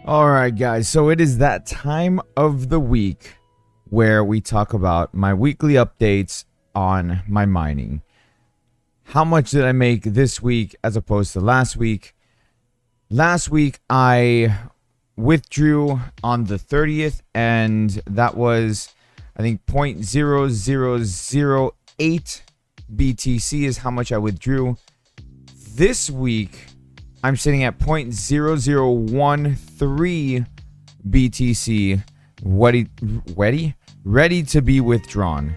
All right, guys. So it is that time of the week where we talk about my weekly updates on my mining. How much did I make this week as opposed to last week? Last week, I withdrew on the 30th, and that was, I think, 0.0008 BTC is how much I withdrew. This week, I'm sitting at 0.0013 BTC ready to be withdrawn.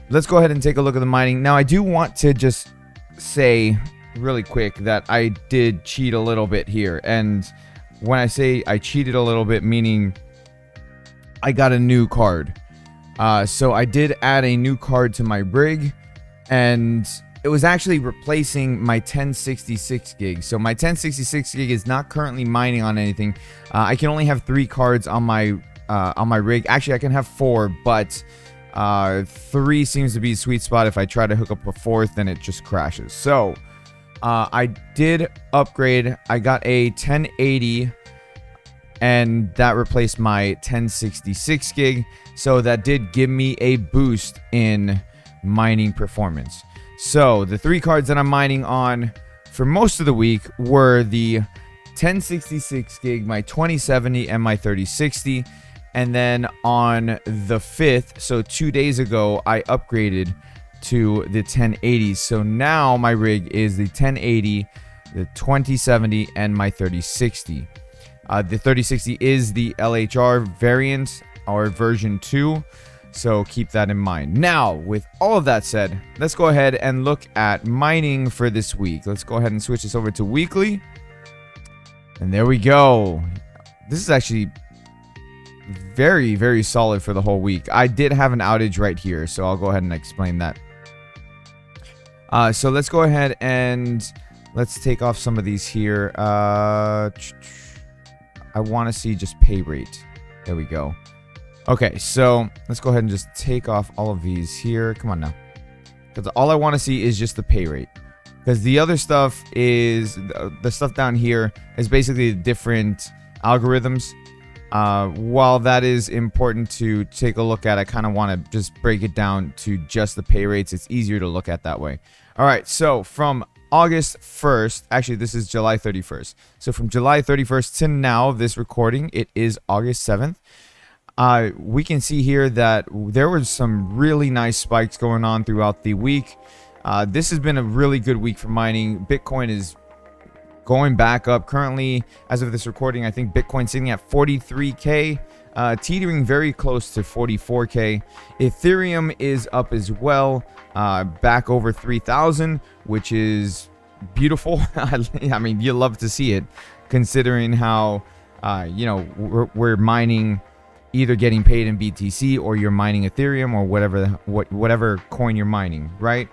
Let's go ahead and take a look at the mining. Now, I do want to just say really quick that I did cheat a little bit here. And when I say I cheated a little bit, meaning I got a new card. So I did add a new card to my rig, and it was actually replacing my 1066 gig. So my 1066 gig is not currently mining on anything. I can only have 3 cards on my rig. Actually, I can have 4, but 3 seems to be a sweet spot. If I try to hook up a 4th, then it just crashes. So I did upgrade. I got a 1080, and that replaced my 1066 gig. So that did give me a boost in mining performance. So the 3 cards that I'm mining on for most of the week were the 1066 gig, my 2070, and my 3060. And then on the 5th, so 2 days ago, I upgraded to the 1080s. So now my rig is the 1080, the 2070, and my 3060. The 3060 is the LHR variant, or version 2. So keep that in mind. Now, with all of that said, let's go ahead and look at mining for this week. Let's go ahead and switch this over to weekly. And there we go. This is actually very, very solid for the whole week. I did have an outage right here, so I'll go ahead and explain that. So let's go ahead and let's take off some of these here. I want to see just pay rate. There we go. Okay, so let's go ahead and just take off all of these here. Come on now. Because all I want to see is just the pay rate. Because the other stuff is, the stuff down here is basically different algorithms. While that is important to take a look at, I kind of want to just break it down to just the pay rates. It's easier to look at that way. All right, so from August 1st, actually this is July 31st. So from July 31st to now, this recording, it is August 7th. We can see here that there were some really nice spikes going on throughout the week. This has been a really good week for mining. Bitcoin is going back up. Currently, as of this recording, I think Bitcoin's sitting at 43K, teetering very close to 44K. Ethereum is up as well, back over 3,000, which is beautiful. I mean, you love to see it, considering how, we're mining, either getting paid in BTC or you're mining Ethereum or whatever coin you're mining, right?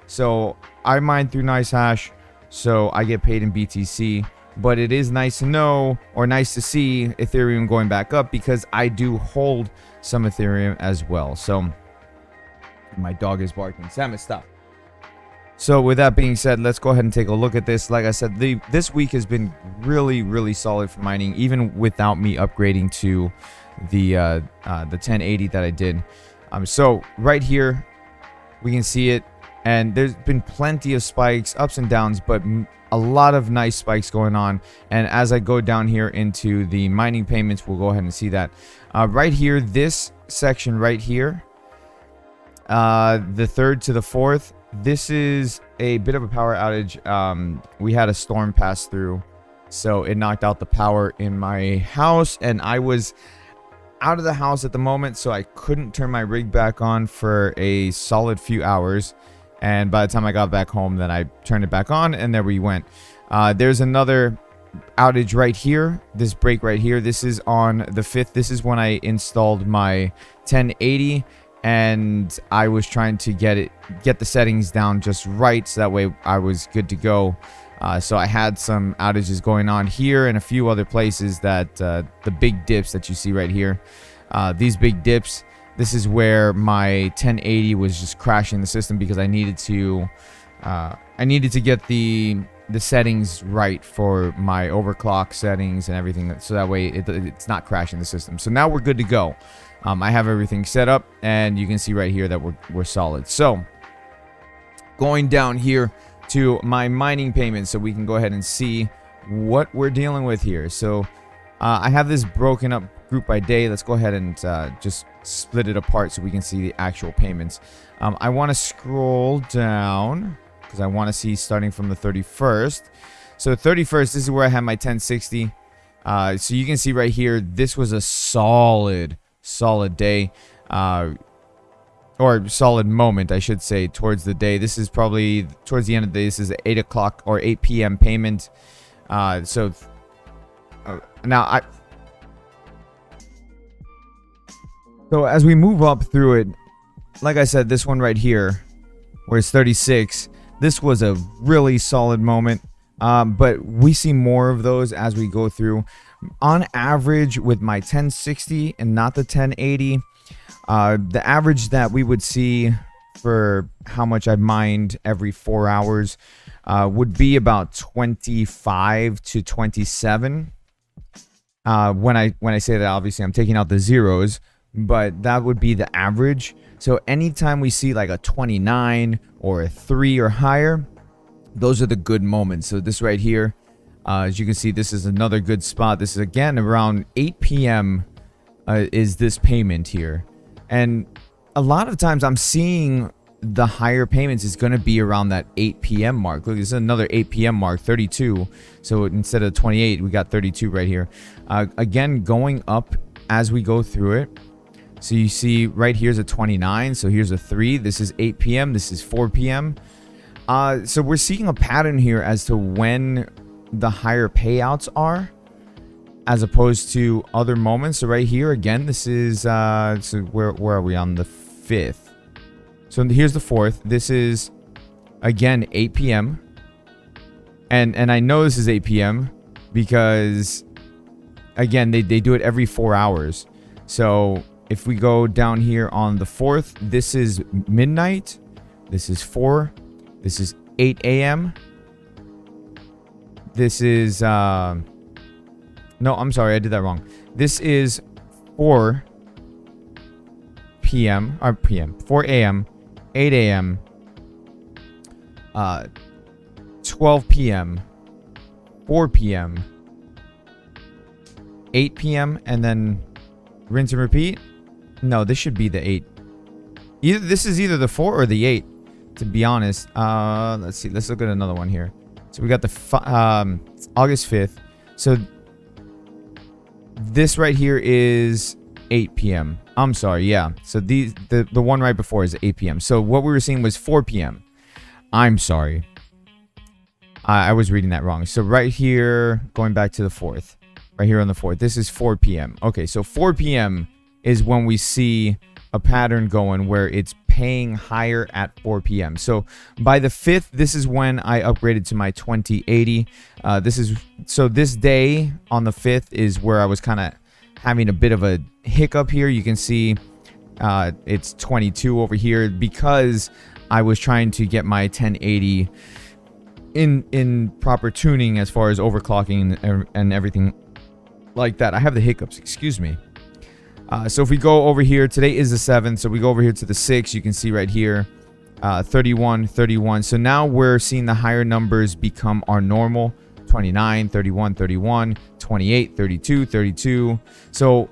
So I mine through NiceHash, so I get paid in BTC, but it is nice to know, or nice to see, Ethereum going back up, because I do hold some Ethereum as well. So my dog is barking. Samus, stop. So with that being said, let's go ahead and take a look at this. Like I said, this week has been really, really solid for mining, even without me upgrading to the 1080 that I did. So right here we can see it, and there's been plenty of spikes, ups and downs, but a lot of nice spikes going on. And as I go down here into the mining payments, we'll go ahead and see that right here, this section right here, the 3rd to the 4th, this is a bit of a power outage. We had a storm pass through, so it knocked out the power in my house, and I was out of the house at the moment, so I couldn't turn my rig back on for a solid few hours. And by the time I got back home, then I turned it back on, and there we went. There's another outage right here, this break right here. This is on the 5th. This is when I installed my 1080, and I was trying to get the settings down just right, so that way I was good to go. So I had some outages going on here and a few other places that the big dips that you see right here, these big dips, this is where my 1080 was just crashing the system, because I needed to get the the settings right for my overclock settings and everything, so that way it's not crashing the system. So now we're good to go. I have everything set up, and you can see right here that we're solid. So going down here to my mining payments, so we can go ahead and see what we're dealing with here. So I have this broken up group by day. Let's go ahead and just split it apart so we can see the actual payments. I want to scroll down because I want to see starting from the 31st. So 31st, this is where I have my 1060. So you can see right here, this was a solid day, or solid moment, I should say, towards the day. This is probably towards the end of the day. This is 8 o'clock or 8 p.m. payment. So now so as we move up through it, like I said, this one right here, where it's 36, this was a really solid moment. But we see more of those as we go through. On average, with my 1060 and not the 1080, the average that we would see for how much I mined every 4 hours would be about 25 to 27. When I say that, obviously I'm taking out the zeros, but that would be the average. So anytime we see like a 29 or a 3 or higher, those are the good moments. So this right here, as you can see, this is another good spot. This is again around 8 p.m. Is this payment here. And a lot of times I'm seeing the higher payments is going to be around that 8 p.m. mark. Look, this is another 8 p.m. mark, 32. So instead of 28, we got 32 right here. Again, going up as we go through it. So you see right here's a 29. So here's a 3. This is 8 p.m. This is 4 p.m. So we're seeing a pattern here as to when the higher payouts are, as opposed to other moments. So right here, again, this is so where are we on the 5th? So here's the 4th. This is again 8 p.m. and I know this is 8 p.m. because again they do it every 4 hours. So if we go down here on the 4th, this is midnight. This is 4. This is 8 a.m. This is no, I'm sorry, I did that wrong. This is 4 p.m. or 4 a.m., 8 a.m., 12 p.m., 4 p.m., 8 p.m., and then rinse and repeat. No, this should be the 8. This is either the 4 or the 8, to be honest. Let's see. Let's look at another one here. So we got the August 5th. So this right here is 8 p.m. I'm sorry, yeah. So the one right before is 8 p.m. So what we were seeing was 4 p.m. I'm sorry. I was reading that wrong. So right here, going back to the 4th. Right here on the 4th. This is 4 p.m. Okay, so 4 p.m. is when we see a pattern going where it's paying higher at 4 p.m. So by the 5th, this is when I upgraded to my 2080. This day on the 5th is where I was kind of having a bit of a hiccup here. You can see it's 22 over here because I was trying to get my 1080 in proper tuning as far as overclocking and everything like that. I have the hiccups, excuse me. So if we go over here, today is the 7th, so we go over here to the 6th, you can see right here, 31, 31. So now we're seeing the higher numbers become our normal. 29, 31, 31, 28, 32, 32. So